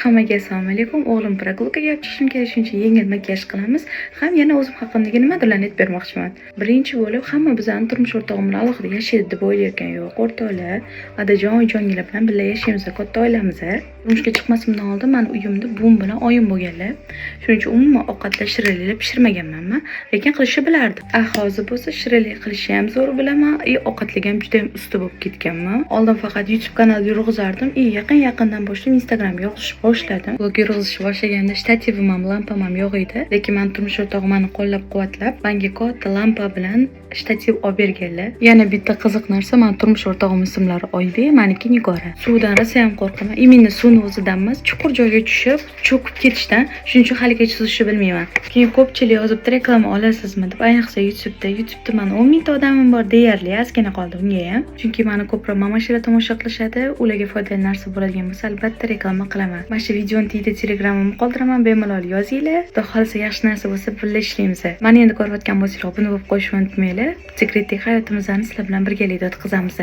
Hammaga assalomu alaykum. O'g'lim прогулкаga olib chiqishim kerak, shuncha yengil makiyaj qilamiz. Ham yana o'zim haqimdagi nimadirlarni aytib bermoqchiman. Birinchi bo'lib, hamma bizani turmush o'rtog'im bilan alohida yashaydi deb o'ylayotgan yo'q. O'rtoqlar, adajon, oyijongilar bilan birga yashaymiz, katta oilamiz. Turmushga chiqmasimdan oldin men uyimda buvim bilan oyim bo'lganlar. Shuning uchun umuman ovqatlar shirinliklar pishirmaganman, lekin qilishni bilardim. Hozir bo'lsa shirinlik qilishni ham zo'r bilaman, ovqatlarga ham juda ham usta bo'lib ketganman. Oldin faqat YouTube kanal yurg'izardim, yaqin-yaqindan boshlab Instagramga yozishni boshladim. Blog yurg'izishni boshlaganda shtativim ham, lampam ham yo'q edi. Lekin men turmush o'rtog'im meni qo'llab-quvvatlab, menga katta lampa bilan shtativ olib berganlar. Yana bitta qiziq narsa, men turmush o'rtog'im ismlari Oybek, meniki Nigora. Suvdan rosa ham qo'rqaman. Imini suvni o'zidan emas, chuqur joyga tushib, cho'kib ketishdan. Shuning uchun haligacha suzishni bilmayman. Keyin ko'pchilik yozibdi, reklama olasizmi deb, ayniqsa YouTube'da men 10 mingta odamim bor deyarli, ozgina qoldi unga ham. Chunki meni ko'proq mamashira tomosha qilishadi, ularga foydali narsa bo'ladigan bo'lsa, albatta reklama qilaman. Mana shu videoni tagida Telegramimni qoldiraman, bemalol yozinglar. Xudo xolisa yaxshi narsa bo'lsa birga ishlaymiz. Meni endi ko'rayotgan bo'lsanglar, obuna bo'lib qo'yishni unutmanglar. Sekretli hayotimizni sizlar bilan birgalikda o'tkazamiz.